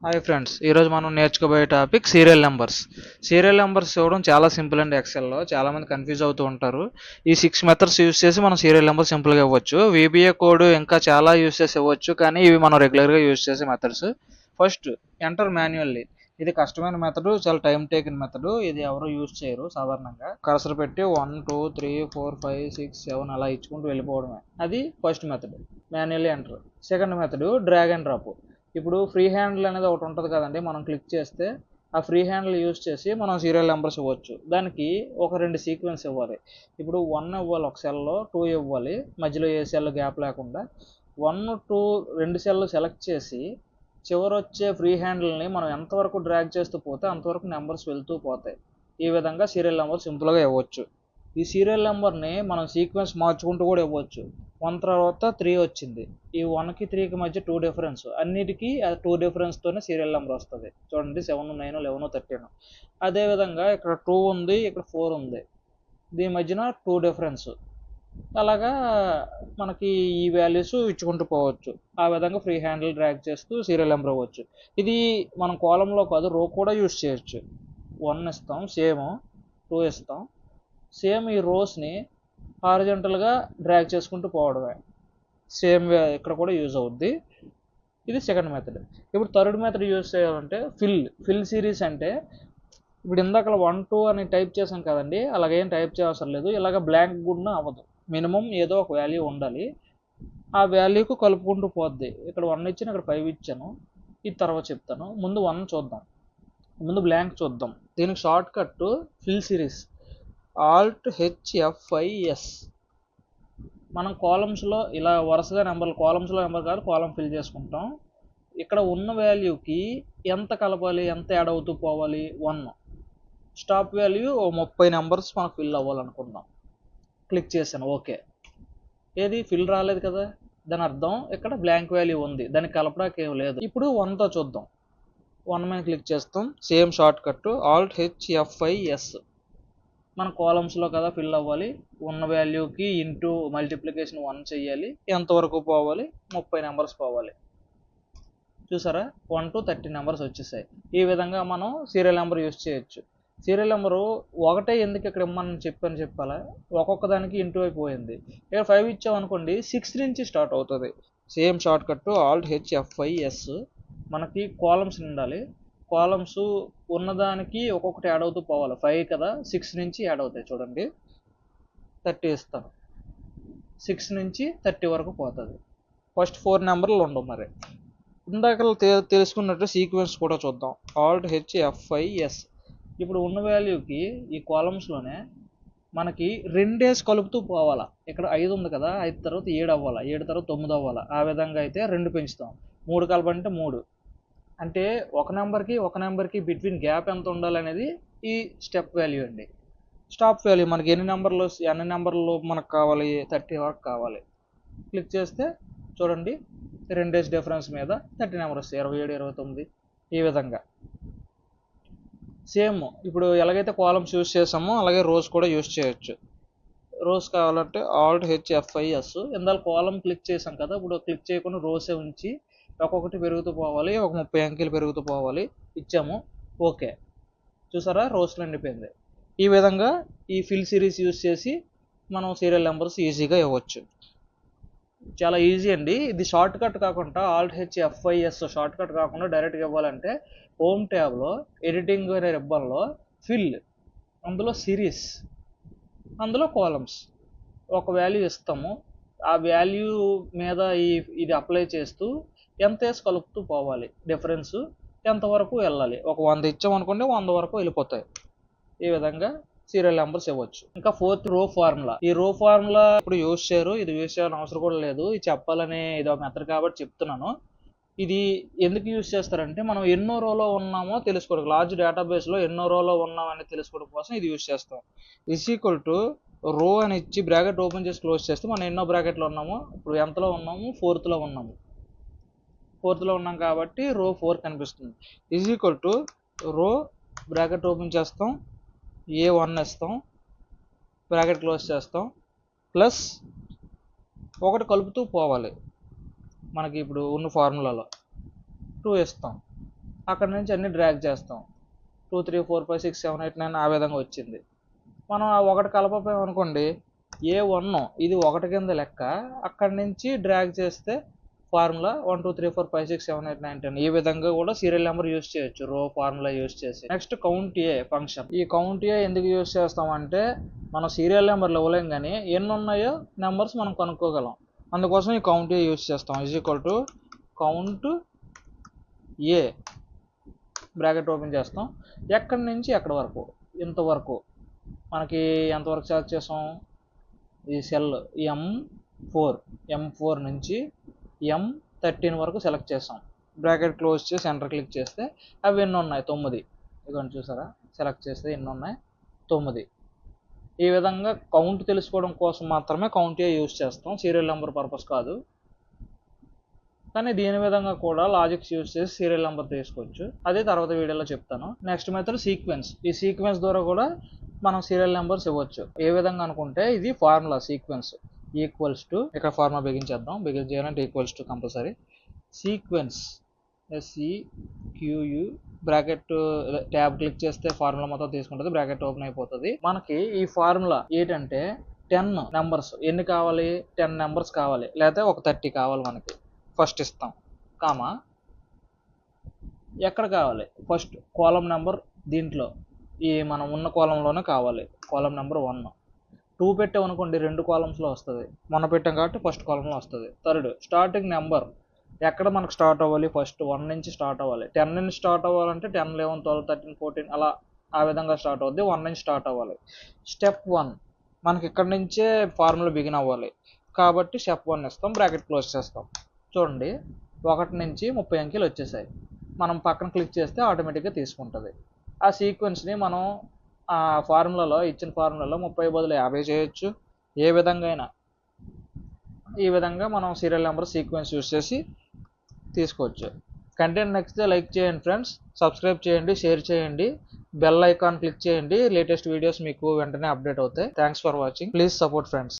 Hi friends, ఈరోజు మనం నేర్చుకోబోయే topic serial numbers. Serial numbers ఇవ్వడం చాలా సింపుల్ అండి. ఎక్సెల్లో చాలామంది కన్ఫ్యూజ్ అవుతూ ఉంటారు. ఈ 6 మెథడ్స్ యూస్ చేసి మనం సీరియల్ నెంబర్ సింపుల్గా ఇవ్వచ్చు. వీబీఏ కోడ్ ఇంకా చాలా యూస్ చేసి ఇవ్వచ్చు, కానీ ఇవి మనం రెగ్యులర్గా యూస్ చేసే మెథడ్స్. First enter manually. ఇది కష్టమైన మెథడ్, చాలా టైం టేకింగ్ మెథడ్. ఇది ఎవరు యూస్ చేయరు సాధారణంగా. కర్సర్ పెట్టి 1 2 3 4 5 6 7 అలా ఇచ్చుకుంటూ వెళ్ళిపోవడమే. అది first method, manually enter. Second method drag and drop. ఇప్పుడు ఫ్రీ హ్యాండిల్ అనేది ఒకటి ఉంటుంది కదండి, మనం క్లిక్ చేస్తే ఆ ఫ్రీ హ్యాండిల్ యూస్ చేసి మనం సీరియల్ నెంబర్స్ ఇవ్వచ్చు. దానికి ఒక 2 సీక్వెన్స్ ఇవ్వాలి. ఇప్పుడు 1 ఇవ్వాలి ఒక సెల్లో, 2 ఇవ్వాలి మధ్యలో ఏ సెల్ గ్యాప్ లేకుండా. 1 2 2 సెల్ సెలెక్ట్ చేసి చివరి వచ్చే ఫ్రీ హ్యాండిల్ని మనం ఎంతవరకు డ్రాగ్ చేస్తూ పోతే అంతవరకు నెంబర్స్ వెళ్తూ పోతాయి. ఈ విధంగా సీరియల్ నెంబర్ సింపుల్గా ఇవ్వచ్చు. ఈ సీరియల్ నెంబర్ని మనం సీక్వెన్స్ మార్చుకుంటూ కూడా ఇవ్వచ్చు. 1 తర్వాత 3 వచ్చింది, ఈ 1కి 3కి మధ్య 2 డిఫరెన్స్, అన్నిటికీ ఆ 2 డిఫరెన్స్తోనే సీరియల్ నెంబర్ వస్తుంది. చూడండి 7 9 11 13. అదేవిధంగా ఇక్కడ 2 ఉంది, ఇక్కడ 4 ఉంది, దీని మధ్యన 2 డిఫరెన్స్. అలాగా మనకి ఈ వాల్యూస్ ఇచ్చుకుంటూ పోవచ్చు. ఆ విధంగా ఫ్రీ హ్యాండిల్ డ్రాగ్ చేస్తూ సీరియల్ నెంబర్ ఇవ్వచ్చు. ఇది మనం కాలంలో కాదు, రో కూడా యూస్ చేయొచ్చు. 1 ఇస్తాం, సేమ్ 2 ఇస్తాం, సేమ్ ఈ రోస్ని హారిజంటల్గా డ్రాగ్ చేసుకుంటూ పోవడమే. సేమ్ ఇక్కడ కూడా యూజ్ అవుద్ది. ఇది సెకండ్ మెథడ్. ఇప్పుడు థర్డ్ మెథడ్ యూజ్ చేయాలంటే ఫిల్ సిరీస్. అంటే ఇప్పుడు ఇందాక 1 2 అని టైప్ చేసాం కదండి, అలాగేం టైప్ చేయవసరం లేదు. ఇలాగ బ్లాంక్ కూడా అవ్వదు, మినిమం ఏదో ఒక వాల్యూ ఉండాలి. ఆ వాల్యూకు కలుపుకుంటూ పోద్ది. ఇక్కడ 1 ఇచ్చాను, ఇక్కడ 5 ఇచ్చాను, ఇది తర్వాత చెప్తాను. ముందు 1 చూద్దాం, ముందు బ్లాంక్ చూద్దాం. దీనికి short cut fill series, Alt H F5S. మనం కాలమ్స్లో ఇలా వరుసగా నెంబర్లు, కాలమ్స్లో నెంబర్ కాదు, కాలం ఫిల్ చేసుకుంటాం. ఇక్కడ ఉన్న వాల్యూకి ఎంత కలపాలి, ఎంత యాడ్ అవుతూ పోవాలి? 1. స్టాప్ వాల్యూ 30 నెంబర్స్ మనకు ఫిల్ అవ్వాలనుకుందాం. క్లిక్ చేశాను, ఓకే. ఏది ఫిల్ రాలేదు కదా, దాని అర్థం ఇక్కడ బ్లాంక్ వాల్యూ ఉంది, దానికి కలపడానికి ఏం లేదు. ఇప్పుడు 1తో చూద్దాం. 1 మీద క్లిక్ చేస్తాం, same short cut Alt H F5S. మన కాలమ్స్లో కదా ఫిల్ అవ్వాలి, ఉన్న వాల్యూకి ఇంటూ మల్టిప్లికేషన్ 1 చేయాలి. ఎంతవరకు పోవాలి? 30 నెంబర్స్ పోవాలి. చూసారా, 1 to 30 నెంబర్స్ వచ్చేసాయి. ఈ విధంగా మనం సీరియల్ నెంబర్ యూజ్ చేయొచ్చు. సీరియల్ నెంబరు ఒకటే ఎందుకు ఇక్కడ ఇమ్మని చెప్పాలా, ఒక్కొక్క దానికి ఇంటూ అయిపోయింది. ఇక్కడ 5 ఇచ్చామనుకోండి, 6 నుంచి స్టార్ట్ అవుతుంది. Same short cut Alt H F5S. మనకి కాలమ్స్ ఉండాలి, కాలమ్స్ ఉన్నదానికి ఒక్కొక్కటి యాడ్ అవుతూ పోవాలి. 5 కదా, 6 నుంచి యాడ్ అవుతాయి. చూడండి 30 ఇస్తాను, 6 నుంచి 30 వరకు పోతుంది. ఫస్ట్ 4 నెంబర్లు ఉండవు. మరి ఇందాక తెలుసుకున్నట్టు సీక్వెన్స్ కూడా చూద్దాం. Alt H F5S. ఇప్పుడు ఉన్న వాల్యూకి ఈ కాలమ్స్లోనే మనకి 2 కలుపుతూ పోవాలా. ఇక్కడ 5 ఉంది కదా, 5 తర్వాత 7 అవ్వాలా, 7 తర్వాత 9 అవ్వాలా. ఆ విధంగా అయితే 2 పెంచుతాం. 3 కలపంటే 3. అంటే ఒక నెంబర్కి బిట్వీన్ గ్యాప్ ఎంత ఉండాలనేది ఈ స్టెప్ వాల్యూ అండి. స్టాప్ వాల్యూ మనకి ఎన్ని నెంబర్లు మనకు కావాలి? 30 వరకు కావాలి. క్లిక్ చేస్తే చూడండి 2 డిఫరెన్స్ మీద 30 నెంబర్ వస్తాయి, 27 29. ఈ విధంగా సేమ్ ఇప్పుడు ఎలాగైతే కాలమ్స్ యూస్ చేసామో అలాగే రోస్ కూడా యూస్ చేయొచ్చు. రోస్ కావాలంటే Alt H F5S. ఇందాక కాలం క్లిక్ చేసాం కదా, ఇప్పుడు క్లిక్ చేయకుండా రోసే ఉంచి ఒక్కొక్కటి పెరుగుతూ పోవాలి, ఒక 30 అంకెలు పెరుగుతూ పోవాలి. ఇచ్చాము, ఓకే. చూసారా, రోస్లో నిండిపోయింది. ఈ విధంగా ఈ ఫిల్ సిరీస్ యూస్ చేసి మనం సీరియల్ నెంబర్స్ ఈజీగా ఇవ్వచ్చు. చాలా ఈజీ అండి. ఇది షార్ట్ కట్ కాకుండా Alt H F5S short cut కాకుండా డైరెక్ట్గా ఇవ్వాలంటే హోమ్ ట్యాబ్లో ఎడిటింగ్ అనే రిబ్బన్లో ఫిల్, అందులో సిరీస్, అందులో కాలమ్స్ ఒక వాల్యూ ఇస్తాము. ఆ వాల్యూ మీద ఇది అప్లై చేస్తూ ఎంత వేసి కలుపుతూ పోవాలి, డిఫరెన్స్ ఎంతవరకు వెళ్ళాలి. ఒక 100 ఇచ్చామనుకోండి, 100 వరకు వెళ్ళిపోతాయి. ఈ విధంగా సీరియల్ నెంబర్స్ ఇవ్వచ్చు. ఇంకా 4th రో ఫార్ములా. ఈ రో ఫార్ములా ఇప్పుడు యూజ్ చేయరు, ఇది యూజ్ చేయాలని అవసరం కూడా లేదు. ఇది చెప్పాలని ఇది ఒక మెథడ్ కాబట్టి చెప్తున్నాను. ఇది ఎందుకు యూజ్ చేస్తారంటే మనం ఎన్నో రోలో ఉన్నామో తెలుసుకోవడం, లార్జ్ డేటాబేస్లో ఎన్నో రోలో ఉన్నామని తెలుసుకోవడం కోసం ఇది యూజ్ చేస్తాం. = రో అని ఇచ్చి బ్రాకెట్ ఓపెన్ చేసి క్లోజ్ చేస్తే మనం ఎన్నో బ్రాకెట్లో ఉన్నామో, ఇప్పుడు ఎంతలో ఉన్నాము? 4thలో ఉన్నాము. 4thలో ఉన్నాం కాబట్టి రో 4 కనిపిస్తుంది. రో బ్రాకెట్ ఓపెన్ చేస్తాం, A1 ఇస్తాం, బ్రాకెట్ క్లోజ్ చేస్తాం, ప్లస్ ఒకటి కలుపుతూ పోవాలి. మనకి ఇప్పుడు ఉన్న ఫార్ములాలో 2 ఇస్తాం, అక్కడ నుంచి అన్ని డ్రాగ్ చేస్తాం. 2 3 4 5 6 7 8 9 ఆ విధంగా వచ్చింది. మనం ఆ ఒకటి కలపపోయామనుకోండి, A1 ఇది ఒకటి కింద లెక్క. అక్కడి నుంచి డ్రాగ్ చేస్తే ఫార్ములా 1 2 3 4 5 6 7 8 9 10 ఈ విధంగా కూడా సీరియల్ నెంబర్ యూస్ చేయొచ్చు రో ఫార్ములా యూస్ చేసి. నెక్స్ట్ కౌంట్ ఏ ఫంక్షన్. ఈ కౌంట్ ఏ ఎందుకు యూస్ చేస్తామంటే మనం సీరియల్ నెంబర్లు ఇవ్వలేం కానీ ఎన్ని ఉన్నాయో నెంబర్స్ మనం కనుక్కోగలం. అందుకోసం ఈ కౌంట్ ఏ యూస్ చేస్తాం. Is equal to count A bracket open చేస్తాం. ఎక్కడి నుంచి ఎక్కడి వరకు, ఇంతవరకు మనకి ఎంతవరకు సెలెక్ట్ చేసాం, ఈ సెల్ M4 నుంచి M13 వరకు సెలెక్ట్ చేసాం. బ్రాకెట్ క్లోజ్ చేసి ఎంటర్ క్లిక్ చేస్తే అవి ఎన్ని ఉన్నాయి, 9. ఇదిగోండి చూసారా, సెలెక్ట్ చేస్తే ఎన్ని ఉన్నాయి, 9. ఈ విధంగా కౌంట్ తెలుసుకోవడం కోసం మాత్రమే కౌంట్ ఏ యూస్ చేస్తాం, సీరియల్ నెంబర్ పర్పస్ కాదు. కానీ దీని విధంగా కూడా లాజిక్స్ యూస్ చేసి సీరియల్ నెంబర్ తీసుకోవచ్చు. అదే తర్వాత వీడియోలో చెప్తాను. Next method sequence. ఈ సీక్వెన్స్ ద్వారా కూడా మనం సీరియల్ నెంబర్స్ ఇవ్వచ్చు. ఏ విధంగా అనుకుంటే ఇది ఫార్ములా సీక్వెన్స్ ఈక్వల్స్ టు, ఇక్కడ ఫార్ములా బిగించేద్దాం. బిగిన్ చేయాలంటే equals to compulsory. Sequence SEQU bracket tab click చేస్తే ఫార్ములా మొత్తం తీసుకుంటుంది, బ్రాకెట్ ఓపెన్ అయిపోతుంది. మనకి ఈ ఫార్ములా ఏంటంటే 10 నెంబర్స్ ఎన్ని కావాలి, 10 నెంబర్స్ కావాలి, లేకపోతే ఒక 30 కావాలి. మనకి ఫస్ట్ ఇస్తాం కామా, ఎక్కడ కావాలి, ఫస్ట్ కాలం నెంబర్ దీంట్లో ఈ మనం ఉన్న కాలంలోనే కావాలి, కాలం నెంబర్ 1. 2 పెట్టామనుకోండి 2 కాలమ్స్లో వస్తుంది, మొన్న పెట్టాం కాబట్టి ఫస్ట్ కాలంలో వస్తుంది. థర్డ్ స్టార్టింగ్ నెంబర్ ఎక్కడ మనకు స్టార్ట్ అవ్వాలి, ఫస్ట్ 1 నుంచి స్టార్ట్ అవ్వాలి. 10 నుంచి స్టార్ట్ అవ్వాలంటే 10 11 12 13 14 అలా ఆ విధంగా స్టార్ట్ అవుద్ది. 1 నుంచి స్టార్ట్ అవ్వాలి. స్టెప్ 1 మనకి ఇక్కడ నుంచే ఫార్ములా బిగిన్ అవ్వాలి కాబట్టి స్టెప్ 1 ఇస్తాం, బ్రాకెట్ క్లోజ్ చేస్తాం. చూడండి 1 నుంచి 30 అంకెలు వచ్చేసాయి. మనం పక్కన క్లిక్ చేస్తే ఆటోమేటిక్గా తీసుకుంటుంది. ఆ సీక్వెన్స్ని మనం ఆ ఫార్ములాలో ఇచ్చిన ఫార్ములాలో 30 బదులు 50 చేయొచ్చు. ఏ విధంగా అయినా ఈ విధంగా మనం సీరియల్ నెంబర్ సీక్వెన్స్ యూస్ చేసి తీసుకోవచ్చు. కంటెంట్ నచ్చితే లైక్ చేయండి ఫ్రెండ్స్, సబ్స్క్రైబ్ చేయండి, షేర్ చేయండి, బెల్ ఐకాన్ క్లిక్ చేయండి. లేటెస్ట్ వీడియోస్ మీకు వెంటనే అప్డేట్ అవుతాయి. Thanks for watching. Please support friends.